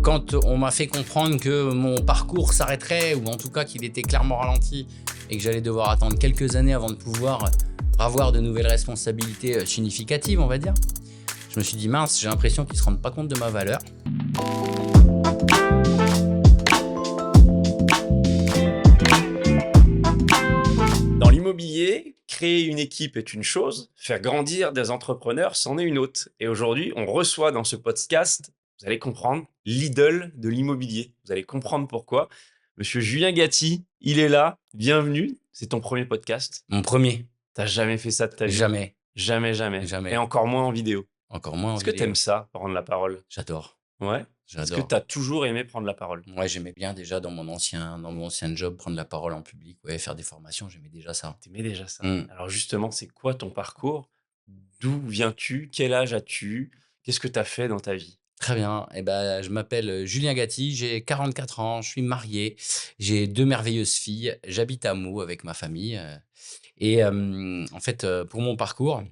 quand on m'a fait comprendre que mon parcours s'arrêterait, ou en tout cas qu'il était clairement ralenti et que j'allais devoir attendre quelques années avant de pouvoir avoir de nouvelles responsabilités significatives, on va dire, je me suis dit mince, j'ai l'impression qu'ils ne se rendent pas compte de ma valeur. Dans l'immobilier, créer une équipe est une chose, faire grandir des entrepreneurs, c'en est une autre. Et aujourd'hui, on reçoit dans ce podcast, vous allez comprendre, l'idole de l'immobilier. Vous allez comprendre pourquoi. Monsieur Julien Gatti, il est là. Bienvenue. C'est ton premier podcast. Mon premier, T'as jamais fait ça de ta vie? jamais, Jamais, jamais. jamais, Et encore moins en vidéo. encore moins en Est-ce que vidéo. t'aimes ça, prendre la parole? J'adore, Ouais. Est-ce que j'adore. t'as toujours aimé prendre la parole? Ouais, j'aimais bien déjà dans mon ancien job prendre la parole en public, ouais, faire des formations, j'aimais déjà ça. T'aimais déjà ça. Mm. Alors justement, c'est quoi ton parcours? D'où viens-tu? Quel âge as-tu? Qu'est-ce que tu as fait dans ta vie? Très bien. Eh ben, je m'appelle Julien Gatti, j'ai 44 ans, je suis marié, j'ai 2 merveilleuses filles, j'habite à Meaux avec ma famille. En fait, pour mon parcours,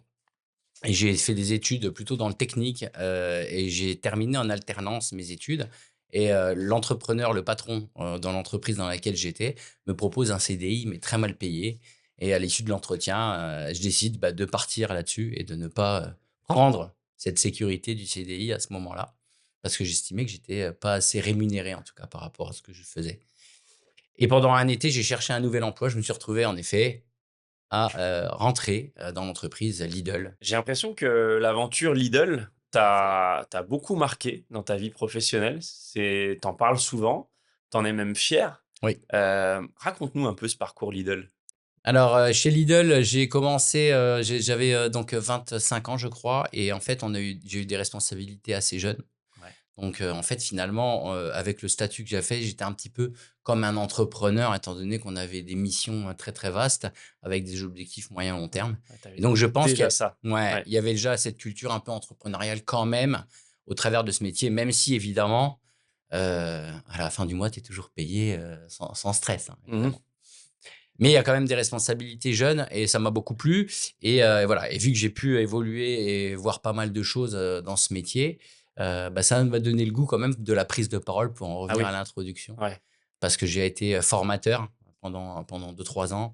j'ai fait des études plutôt dans le technique et j'ai terminé en alternance mes études. L'entrepreneur, le patron dans l'entreprise dans laquelle j'étais, me propose un CDI, mais très mal payé. Et à l'issue de l'entretien, je décide de partir là-dessus et de ne pas prendre cette sécurité du CDI à ce moment-là, parce que j'estimais que j'étais pas assez rémunéré, en tout cas par rapport à ce que je faisais. Et pendant un été, j'ai cherché un nouvel emploi. Je me suis retrouvé en effet à rentrer dans l'entreprise Lidl. J'ai l'impression que l'aventure Lidl t'a beaucoup marqué dans ta vie professionnelle. T'en parles souvent, t'en es même fier. Oui. Raconte-nous un peu ce parcours Lidl. Alors, chez Lidl, j'ai commencé, j'avais donc 25 ans, je crois. Et en fait, j'ai eu des responsabilités assez jeune. Ouais. Donc, en fait, finalement, avec le statut que j'ai fait, j'étais un petit peu comme un entrepreneur, étant donné qu'on avait des missions très, très vastes avec des objectifs moyen long terme. Ouais, t'avais Et donc, je pense déjà ça. Ouais. il y avait déjà cette culture un peu entrepreneuriale quand même au travers de ce métier, même si évidemment, à la fin du mois, tu es toujours payé sans stress, hein, Mhm. évidemment. Mais il y a quand même des responsabilités jeunes et ça m'a beaucoup plu. Voilà. Et vu que j'ai pu évoluer et voir pas mal de choses dans ce métier, ça m'a donné le goût quand même de la prise de parole pour en revenir oui. à l'introduction. Ouais. Parce que j'ai été formateur pendant 2-3 ans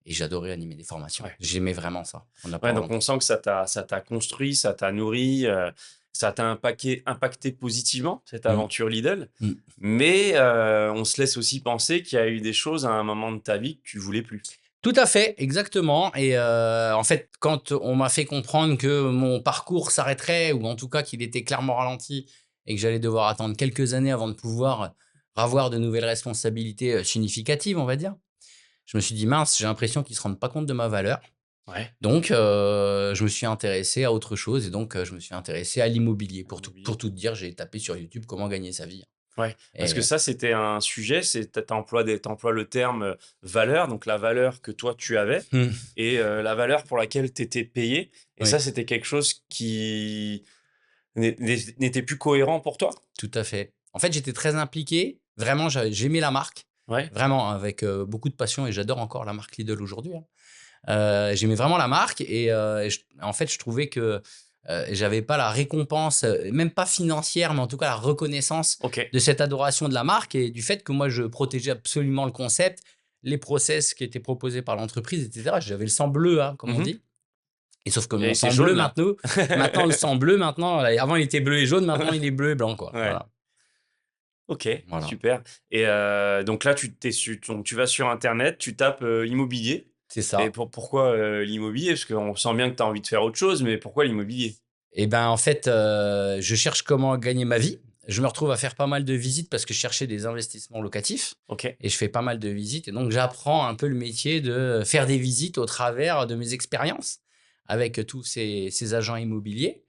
et j'adorais animer des formations. Ouais. J'aimais vraiment ça. Ouais, donc on sent que ça t'a construit, ça t'a nourri, ça t'a impacté positivement, cette aventure Lidl. Mm. Mais on se laisse aussi penser qu'il y a eu des choses à un moment de ta vie que tu voulais plus. Tout à fait, exactement. En fait, quand on m'a fait comprendre que mon parcours s'arrêterait, ou en tout cas qu'il était clairement ralenti et que j'allais devoir attendre quelques années avant de pouvoir avoir de nouvelles responsabilités significatives, on va dire, je me suis dit mince, j'ai l'impression qu'ils ne se rendent pas compte de ma valeur. Ouais. Donc, je me suis intéressé à autre chose et donc je me suis intéressé à l'immobilier. Pour tout te dire, j'ai tapé sur YouTube comment gagner sa vie. Ouais, parce que Et ça, c'était un sujet, t'emploies le terme valeur, donc la valeur que toi tu avais et la valeur pour laquelle tu étais payé. Et Oui. ça, c'était quelque chose qui n'était plus cohérent pour toi? Tout à fait. En fait, j'étais très impliqué. Vraiment, j'aimais la marque. Ouais. Vraiment, avec beaucoup de passion. Et j'adore encore la marque Lidl aujourd'hui, hein. J'aimais vraiment la marque. En fait, je trouvais que j'avais pas la récompense, même pas financière, mais en tout cas la reconnaissance Ok. de cette adoration de la marque et du fait que moi, je protégeais absolument le concept, les process qui étaient proposés par l'entreprise, etc. J'avais le sang bleu, hein, comme on dit. Et sauf que Et mon il sang était bleu jaune, là. maintenant le sang bleu, avant il était bleu et jaune, maintenant il est bleu et blanc, quoi. Ouais. Voilà. Ok, Voilà. super. Et donc là, tu vas sur Internet, tu tapes immobilier. C'est ça. Et pourquoi l'immobilier? Parce qu'on sent bien que tu as envie de faire autre chose, mais pourquoi l'immobilier? Et ben en fait, je cherche comment gagner ma vie. Je me retrouve à faire pas mal de visites parce que je cherchais des investissements locatifs Ok. et je fais pas mal de visites. Et donc, j'apprends un peu le métier de faire des visites au travers de mes expériences avec tous ces agents immobiliers.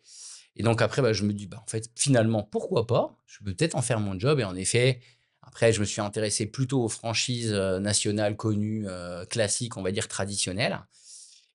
Et donc, après, je me dis, en fait, finalement, pourquoi pas? Je peux peut-être en faire mon job. Et en effet, après, je me suis intéressé plutôt aux franchises nationales connues, classiques, on va dire traditionnelles.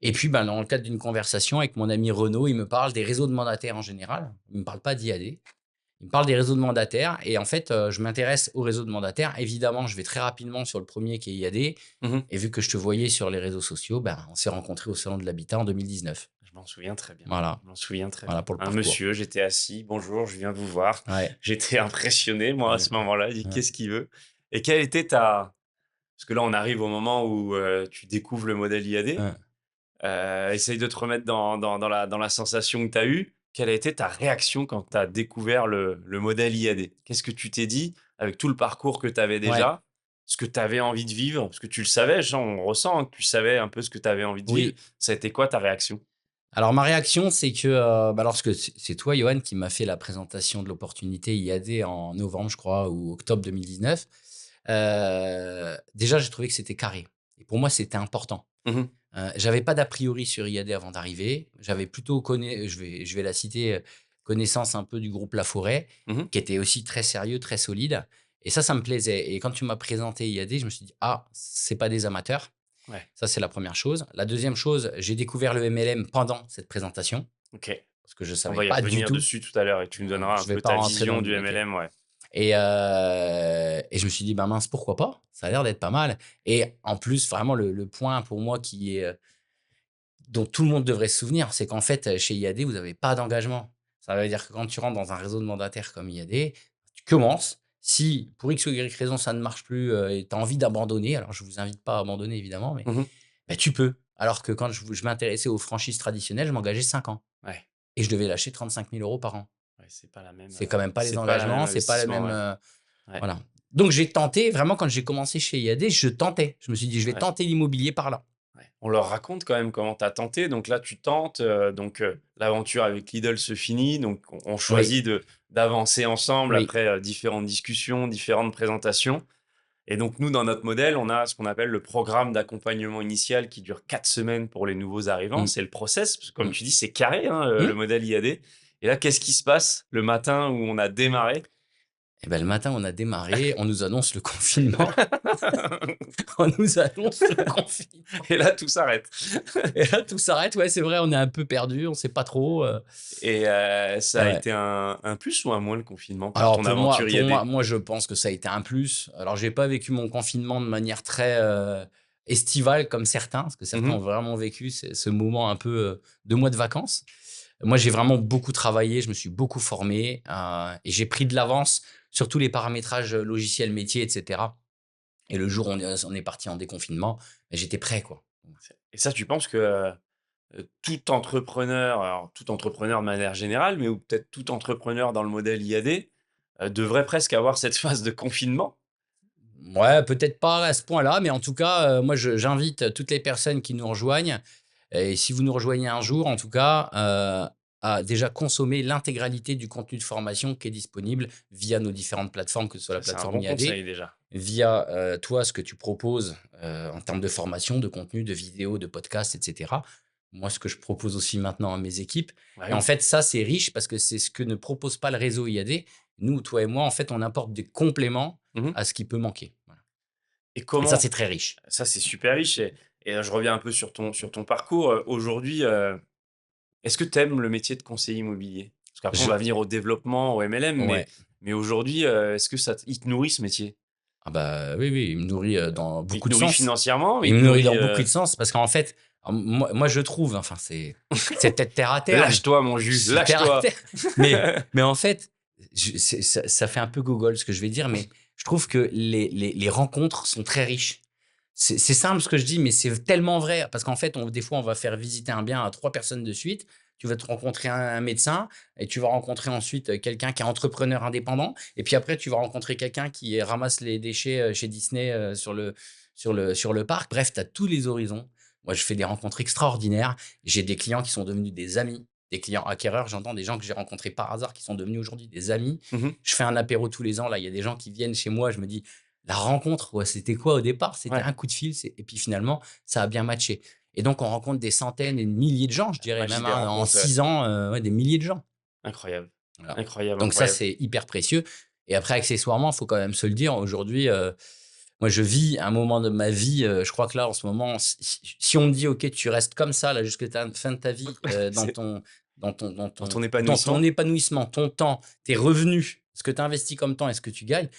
Et puis, dans le cadre d'une conversation avec mon ami Renaud, il me parle des réseaux de mandataires en général. Il ne me parle pas d'IAD. Il me parle des réseaux de mandataires. Et en fait, je m'intéresse aux réseaux de mandataires. Évidemment, je vais très rapidement sur le premier qui est IAD. Mhm. Et vu que je te voyais sur les réseaux sociaux, on s'est rencontrés au Salon de l'Habitat en 2019. m'en souviens très bien. Voilà, Je m'en souviens très voilà bien. pour le Un parcours. monsieur, j'étais assis: «Bonjour, je viens vous voir». Ouais, J'étais impressionné, moi, à ouais, ce moment-là. Je dis: ouais, «Qu'est-ce qu'il veut?» Et quelle était ta parce que là, on arrive au moment où, tu découvres le modèle IAD. ouais. Essaye de te remettre dans la sensation que tu as eue. Quelle a été ta réaction quand tu as découvert le modèle IAD? Qu'est-ce que tu t'es dit avec tout le parcours que tu avais Ouais, déjà? Ce que tu avais envie de vivre? Parce que tu le savais, on ressent hein, que tu savais un peu ce que tu avais envie de vivre. oui. Ça a été quoi ta réaction? Alors ma réaction, c'est que, lorsque c'est toi, Johan, qui m'a fait la présentation de l'opportunité IAD en novembre, je crois, ou octobre 2019. Déjà, j'ai trouvé que c'était carré et pour moi, c'était important. Mmh. J'avais pas d'a priori sur IAD avant d'arriver. J'avais plutôt je vais la citer, connaissance un peu du groupe Laforêt, Mmh. qui était aussi très sérieux, très solide et ça me plaisait et quand tu m'as présenté IAD, je me suis dit: «Ah, c'est pas des amateurs». Ouais, Ça, c'est la première chose. La deuxième chose, j'ai découvert le MLM pendant cette présentation OK. parce que je On savais va y pas du revenir tout. dessus tout à l'heure et tu me donneras un Je vais peu pas ta rentrer dans vision le du OK. MLM, ouais. Et je me suis dit: «Bah, mince, pourquoi pas? Ça a l'air d'être pas mal» et en plus, vraiment le point pour moi qui est, dont tout le monde devrait se souvenir, c'est qu'en fait, chez IAD, vous avez pas d'engagement. Ça veut dire que quand tu rentres dans un réseau de mandataires comme IAD, tu commences. Si pour X ou Y raison, ça ne marche plus, et tu as envie d'abandonner, alors je vous invite pas à abandonner évidemment, mais Mmh. bah, tu peux. Alors que quand je m'intéressais aux franchises traditionnelles, je m'engageais 5 ans Ouais, et je devais lâcher 35 000 € par an. ouais, c'est pas la même, C'est quand même pas les c'est pas la même engagements, c'est pas le investissement, même, ouais. Ouais, voilà. Donc j'ai tenté, vraiment quand j'ai commencé chez IAD, je tentais. Je me suis dit: «Je vais ouais. tenter l'immobilier par là». Ouais. On leur raconte quand même comment tu as tenté. Donc là, tu tentes, l'aventure avec Lidl se finit. Donc on Oui, choisit d'avancer ensemble oui. après, différentes discussions, différentes présentations. Et donc nous, dans notre modèle, on a ce qu'on appelle le programme d'accompagnement initial qui dure 4 semaines pour les nouveaux arrivants. Mmh, C'est le process, parce que comme mmh, tu dis, c'est carré, hein, le mmh. modèle IAD. Et là, qu'est-ce qui se passe le matin où on a démarré? Et bah, le matin, on a démarré, on nous annonce le confinement, on nous annonce le confinement Et là, tout s'arrête. et là, tout s'arrête. Ouais, c'est vrai, on est un peu perdu, on sait pas trop, Et ça et a ouais. été un plus ou un moins le confinement pour Alors ton aventure IAD? moi, je pense que ça a été un plus. Alors j'ai pas vécu mon confinement de manière très, estivale comme certains, parce que certains Mmh. ont vraiment vécu ce moment un peu, de mois de vacances. Moi, j'ai vraiment beaucoup travaillé, je me suis beaucoup formé, et j'ai pris de l'avance sur tous les paramétrages, logiciels métiers et cetera et le jour où on est parti en déconfinement, j'étais prêt, quoi. Et ça, tu penses que, tout entrepreneur de manière générale, mais ou peut-être tout entrepreneur dans le modèle IAD, devrait presque avoir cette phase de confinement? Ouais, peut-être pas à ce point-là, mais en tout cas, moi, j'invite toutes les personnes qui nous rejoignent et si vous nous rejoignez un jour, en tout cas, à déjà consommer l'intégralité du contenu de formation qui est disponible via nos différentes plateformes, que ce soit la Ça, c'est un plateforme bon IAD, conseil déjà. via, toi, ce que tu proposes, en termes de formation, de contenu, de vidéos, de podcasts et cetera. Moi, ce que je propose aussi maintenant à mes équipes Bah et en oui. fait, ça, c'est riche parce que c'est ce que ne propose pas le réseau IAD. Nous, toi et moi, en fait, on apporte des compléments Mmh. à ce qui peut manquer. Voilà Et et ça, comment c'est très riche. ça, c'est super riche et je reviens un peu sur ton parcours, aujourd'hui, est-ce que tu aimes le métier de conseiller immobilier? Parce qu'après on Je va venir au développement, au MLM, Ouais. mais aujourd'hui, est-ce que ça il te nourrit ce métier? Ah bah, oui, oui, il me nourrit, dans Il beaucoup te de nourrit sens. financièrement? Il Il me te nourrit nourrit, dans beaucoup de sens parce qu'en fait, moi, je trouve, enfin, c'est peut-être terre à terre, mais lâche-toi mon jus, c'est terre à lâche-toi! terre, mais en fait, ça fait un peu gogol ce que je vais dire, mais je trouve que les rencontres sont très riches. C'est simple ce que je dis, mais c'est tellement vrai parce qu'en fait, des fois, on va faire visiter un bien à 3 personnes de suite. Tu vas te rencontrer un médecin et tu vas rencontrer ensuite, quelqu'un qui est entrepreneur indépendant et puis après tu vas rencontrer quelqu'un qui ramasse les déchets, chez Disney, sur le parc. Bref, tu as tous les horizons. Moi, je fais des rencontres extraordinaires. J'ai des clients qui sont devenus des amis, des clients acquéreurs, j'entends des gens que j'ai rencontrés par hasard qui sont devenus aujourd'hui des amis. Mmh. Je fais un apéro tous les ans, là, il y a des gens qui viennent chez moi, je me dis: «La rencontre, ouais, c'était quoi au départ? C'était Ouais, un coup de fil, et puis finalement, ça a bien matché» et donc on rencontre des centaines et des milliers de gens, je la dirais magie même, des hein, en rencontres, ouais. 6 ans, ouais, des milliers de gens. Incroyable, Voilà. incroyable, Donc ça, incroyable. c'est hyper précieux et après accessoirement, il faut quand même se le dire, aujourd'hui, moi, je vis un moment de ma vie, je crois que là, en ce moment, si on me dit: «OK, tu restes comme ça, là, jusqu'à ta fin de ta vie, dans C'est ton dans ton dans dans ton ton dans ton épanouissement? épanouissement, ton temps, tes revenus, ce que tu investis comme temps et ce que tu gagnes»,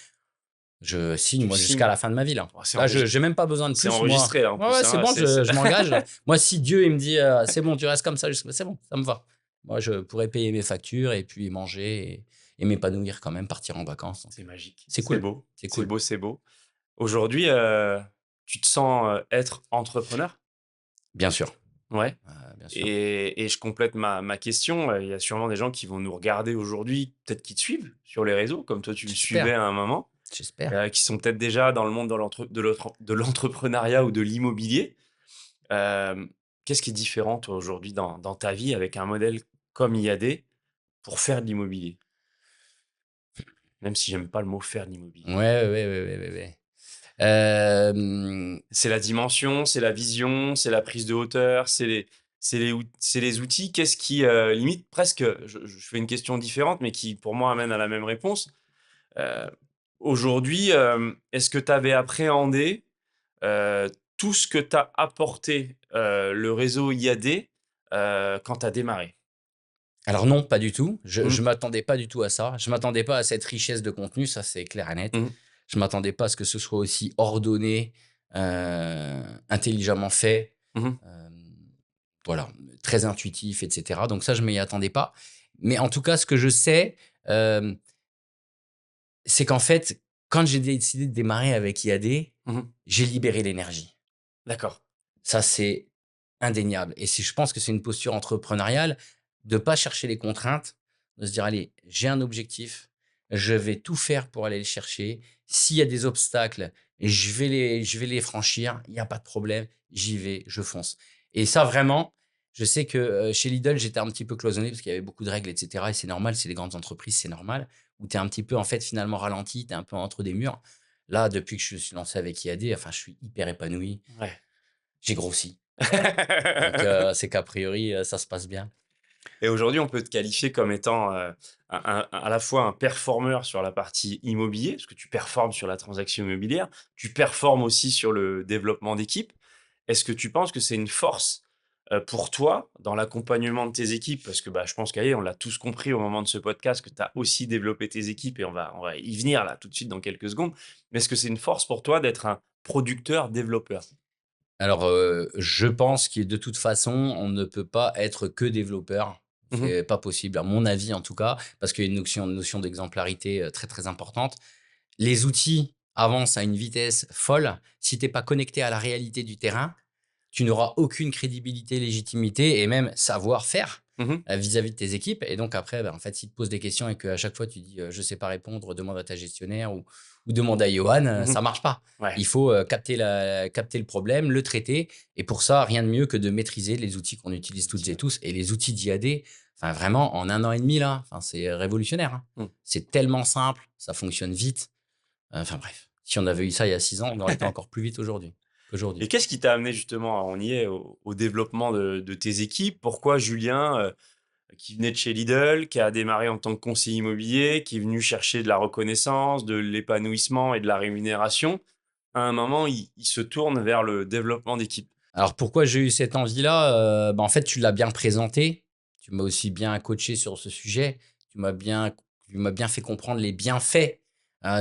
Je signe, Tu moi, jusqu'à signes. la fin de ma vie, là. Oh, Là, je j'ai même pas besoin de c'est plus, moi. enregistré là, en Ouais, plus, ouais, c'est hein. bon, je m'engage, là. Moi, si Dieu, il me dit, «C'est bon, tu restes comme ça jusqu'à», c'est bon, ça me va. Moi, je pourrais payer mes factures et puis manger et m'épanouir quand même, partir en vacances, donc C'est magique. c'est C'est cool, beau. c'est C'est cool. beau, c'est beau. Aujourd'hui, tu te sens, être entrepreneur? Bien sûr, Ouais. bien sûr. Et je complète ma question, il y a sûrement des gens qui vont nous regarder aujourd'hui, peut-être qui te suivent sur les réseaux, comme toi tu me suivais J'espère, à un moment, j'espère. qui sont peut-être déjà dans le monde de l'entrepreneuriat ou de l'immobilier. Hem, Qu'est-ce qui est différent toi aujourd'hui dans ta vie avec un modèle comme IAD pour faire de l'immobilier? Même si j'aime pas le mot «faire de Ouais, l'immobilier. ouais, ouais, ouais, ouais, ouais. Hem, C'est la dimension, c'est la vision, c'est la prise de hauteur, c'est les outils. Qu'est-ce qui, limite presque, je fais une question différente, mais qui pour moi amène à la même réponse. Heu, Aujourd'hui, est-ce que tu avais appréhendé, heu, tout ce que t'a apporté, le réseau IAD, quand tu as démarré? alors non, pas du tout. Mmh. Je m'attendais pas du tout à ça. Je m'attendais pas à cette richesse de contenu, ça, c'est clair et net. Mmh. Je m'attendais pas à ce que ce soit aussi ordonné, intelligemment fait, Mmh. hem, voilà, très intuitif et cetera. Donc ça, je m'y attendais pas. Mais en tout cas, ce que je sais, hem, c'est qu'en fait, quand j'ai décidé de démarrer avec IAD, Mmh. j'ai libéré l'énergie. D'accord. Ça, c'est indéniable et je pense que c'est une posture entrepreneuriale de pas chercher les contraintes, de se dire: «Allez, j'ai un objectif, je vais tout faire pour aller le chercher. S'il y a des obstacles, je vais les franchir, il y a pas de problème, j'y vais, je fonce» et ça vraiment, je sais que, chez Lidl, j'étais un petit peu cloisonné parce qu'il y avait beaucoup de règles et cetera et c'est normal, c'est les grandes entreprises, c'est normal, où tu es un petit peu, en fait, finalement ralenti, tu es un peu entre des murs. Là, depuis que je suis lancé avec IAD, enfin, je suis hyper épanoui, Ouais. j'ai grossi. Donc, c'est qu'a priori, ça se passe bien. Et aujourd'hui, on peut te qualifier comme étant, à la fois un performeur sur la partie immobilier, parce que tu performes sur la transaction immobilière, tu performes aussi sur le développement d'équipe. Est-ce que tu penses que c'est une force, pour toi dans l'accompagnement de tes équipes? Parce que, bah, je pense qu'allez, on l'a tous compris au moment de ce podcast que tu as aussi développé tes équipes et on va y venir là tout de suite dans quelques secondes. Mais est-ce que c'est une force pour toi d'être un producteur développeur? Alors, je pense que de toute façon, on ne peut pas être que développeur. Mmh. C'est pas possible, à mon avis en tout cas, parce qu'il y a une notion d'exemplarité, très, très importante. Les outils avancent à une vitesse folle. Si tu es pas connecté à la réalité du terrain, tu n'auras aucune crédibilité, légitimité et même savoir-faire, Mmh. vis-à-vis de tes équipes et donc après, bah, en fait, s'ils te posent des questions et qu'à chaque fois tu dis: «Je sais pas répondre, demande à ta gestionnaire» ou «Demande à Johan», Mmh. ça marche pas. Ouais. Il faut, capter le problème, le traiter et pour ça, rien de mieux que de maîtriser les outils qu'on utilise Les toutes outils, et ouais. tous et les outils d'IAD, enfin vraiment en 1 an et demi là, enfin c'est révolutionnaire, hein. Mmh. C'est tellement simple, ça fonctionne vite, enfin bref. Si on avait eu ça il y a 6 ans, on aurait été encore plus vite qu'aujourd'hui. Et qu'est-ce qui t'a amené justement, on y est, au développement de tes équipes? Pourquoi Julien, qui venait de chez Lidl, qui a démarré en tant que conseiller immobilier, qui est venu chercher de la reconnaissance, de l'épanouissement et de la rémunération, à un moment, il se tourne vers le développement d'équipe? Alors pourquoi j'ai eu cette envie-là? Bah, en fait, tu l'as bien présenté. Tu m'as aussi bien coaché sur ce sujet. Tu m'as bien fait comprendre les bienfaits,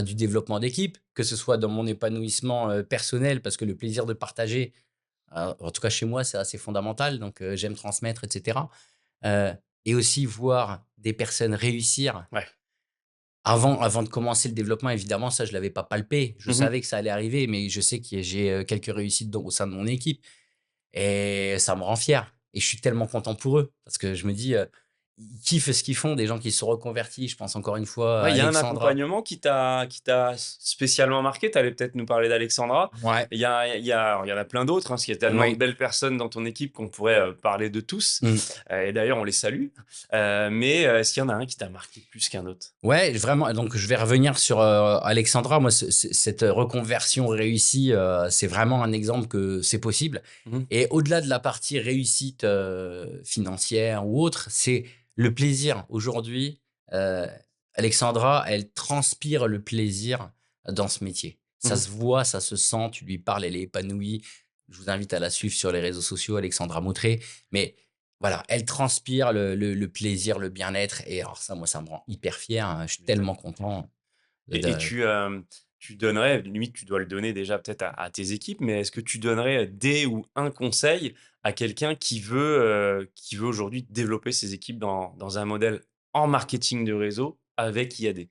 du développement d'équipe, que ce soit dans mon épanouissement, personnel parce que le plaisir de partager, en tout cas chez moi, c'est assez fondamental donc j'aime transmettre et cetera. Heu et aussi voir des personnes réussir Ouais. avant de commencer le développement, évidemment, ça je l'avais pas palpé. Je Mmh. savais que ça allait arriver mais je sais que j'ai, quelques réussites au sein de mon équipe. Et ça me rend fier et je suis tellement content pour eux parce que je me dis, ils kiffent ce qu'ils font, des gens qui se sont reconvertis. Je pense encore une fois à Ouais, il y a un Alexandra. accompagnement qui t'a spécialement marqué? Tu allais peut-être nous parler d'Alexandra. Ouais, Il y en a plein d'autres, hein, parce qu'il y a tellement de oui, belles personnes dans ton équipe qu'on pourrait, parler de tous, mmh. et d'ailleurs on les salue. Mais, est-ce qu'il y en a un qui t'a marqué plus qu'un autre? Ouais, vraiment donc je vais revenir sur, Alexandra. Moi, cette reconversion réussie, c'est vraiment un exemple que c'est possible Mmh. et au-delà de la partie réussite, financière ou autre, c'est le plaisir. Aujourd'hui, heu, Alexandra, elle transpire le plaisir dans ce métier. Ça Mmh. se voit, ça se sent, tu lui parles, elle est épanouie. Je vous invite à la suivre sur les réseaux sociaux, Alexandra Moutré. Mais voilà, elle transpire le plaisir, le bien-être et alors ça, moi, ça me rend hyper fier, hein. Je suis Tu m'étonnes. tellement content Et de tu, tu donnerais, limite tu dois le donner déjà peut-être à tes équipes, mais est-ce que tu donnerais des ou un conseil à quelqu'un qui veut aujourd'hui développer ses équipes dans un modèle en marketing de réseau avec IAD?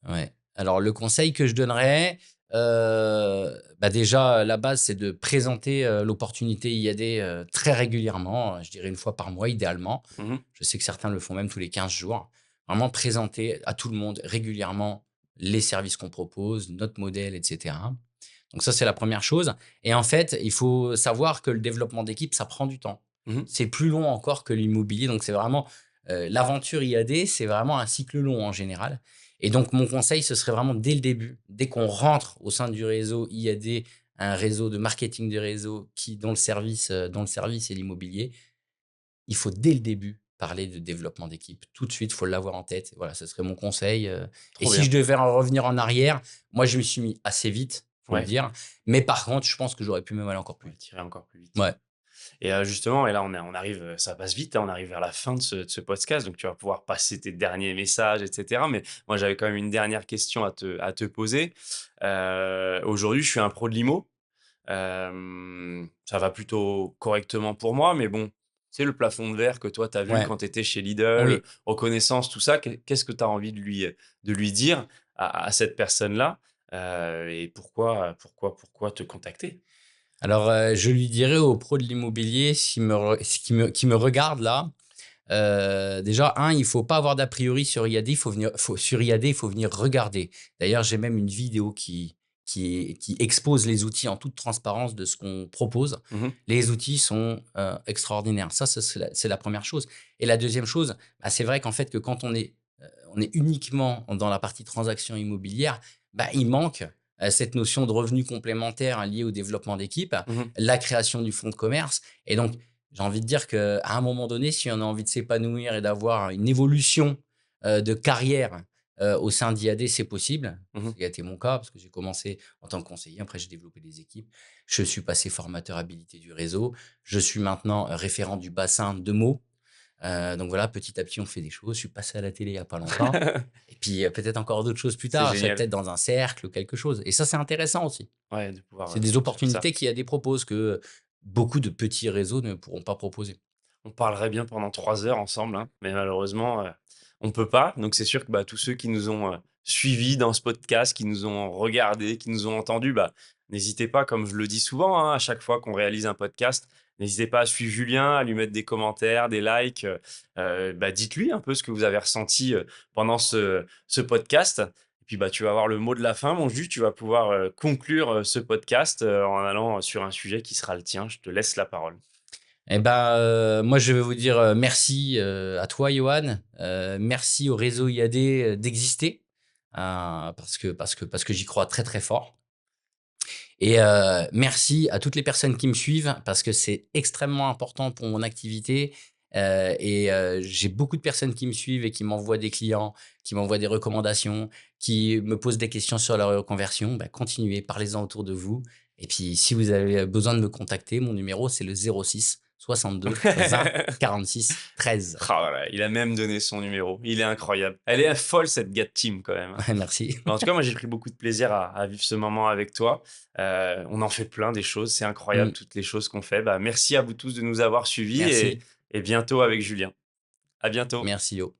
Ouais. Alors le conseil que je donnerais, bah, déjà la base, c'est de présenter, l'opportunité IAD, très régulièrement, je dirais une fois par mois idéalement. Mmh. Je sais que certains le font même tous les 15 jours. Vraiment présenter à tout le monde régulièrement les services qu'on propose, notre modèle et cetera. Donc ça, c'est la première chose et en fait, il faut savoir que le développement d'équipe, ça prend du temps. Mmh. C'est plus long encore que l'immobilier, donc c'est vraiment, l'aventure IAD, c'est vraiment un cycle long en général et donc mon conseil, ce serait vraiment dès le début, dès qu'on rentre au sein du réseau IAD, un réseau de marketing de réseau dont le service est l'immobilier, il faut dès le début parler de développement d'équipe. Tout de suite, il faut l'avoir en tête. Voilà, ce serait mon conseil, et Trop si bien. je devais en revenir en arrière, moi, je me suis mis assez vite, faut le Ouais, dire. Mais par contre, je pense que j'aurais pu même aller encore plus ouais, vite. tirer encore plus vite. Ouais, Et justement, et là, on arrive, ça passe vite, hein, on arrive vers la fin de ce podcast, donc tu vas pouvoir passer tes derniers messages, et cetera. Mais moi, j'avais quand même une dernière question à te poser. Aujourd'hui, je suis un pro de l'IMO. Ça va plutôt correctement pour moi, mais bon, c'est le plafond de verre que toi, tu as vu ouais, quand tu étais chez Lidl, oui. reconnaissance, tout ça. Qu'est-ce que tu as envie de lui dire à cette personne-là? Et pourquoi te contacter? Alors, je lui dirais aux pros de l'immobilier qui me regardent là, déjà il faut pas avoir d'a priori sur IAD, il faut venir regarder. D'ailleurs, j'ai même une vidéo qui expose les outils en toute transparence de ce qu'on propose. Mmh. Les outils sont, extraordinaires. Ça, c'est la 1re chose et la deuxième chose, bah, c'est vrai qu'en fait que quand on est uniquement dans la partie transaction immobilière, bah, il manque, cette notion de revenu complémentaire lié au développement d'équipe, Mmh. la création du fonds de commerce et donc j'ai envie de dire qu'à un moment donné, si on a envie de s'épanouir et d'avoir une évolution, de carrière, au sein d'IAD, c'est possible. Mmh. Ce qui a été mon cas parce que j'ai commencé en tant que conseiller, après j'ai développé des équipes. Je suis passé formateur habilité du réseau. Je suis maintenant, référent du bassin de Meaux. Donc voilà, petit à petit, on fait des choses. Je suis passé à la télé il y a pas longtemps et puis, peut-être encore d'autres choses plus C'est tard. Je serai génial. peut-être dans un cercle ou quelque chose et ça, c'est intéressant aussi. Ouais, de pouvoir, C'est des faire ça. opportunités qu'IAD propose que beaucoup de petits réseaux ne pourront pas proposer. On parlerait bien pendant 3 heures ensemble, hein, mais malheureusement, on peut pas. Donc c'est sûr que, bah, tous ceux qui nous ont, suivis dans ce podcast, qui nous ont regardés, qui nous ont entendus, bah, n'hésitez pas, comme je le dis souvent, hein, à chaque fois qu'on réalise un podcast, n'hésitez pas à suivre Julien, à lui mettre des commentaires, des likes, bah, dites-lui un peu ce que vous avez ressenti, pendant ce podcast. Et puis, bah, tu vas avoir le mot de la fin, mon Jus, tu vas pouvoir, conclure, ce podcast, en allant sur un sujet qui sera le tien. Je te laisse la parole. Eh ben, moi, je vais vous dire, merci, à toi, Johan. Merci au réseau IAD, d'exister, parce que j'y crois très, très fort et merci à toutes les personnes qui me suivent parce que c'est extrêmement important pour mon activité, et j'ai beaucoup de personnes qui me suivent et qui m'envoient des clients, qui m'envoient des recommandations, qui me posent des questions sur leur reconversion. Bah, continuez, parlez-en autour de vous et puis si vous avez besoin de me contacter, mon numéro, c'est le 06 62 20 46 13. Oh là là, il a même donné son numéro. Il est incroyable. Elle est folle cette Gat Team quand même, hein. Ouais, merci. Mais en tout cas, moi j'ai pris beaucoup de plaisir à vivre ce moment avec toi. On en fait plein des choses, c'est incroyable Mmh, toutes les choses qu'on fait. Bah, merci à vous tous de nous avoir suivis merci. et bientôt avec Julien. À bientôt. Merci, Yo.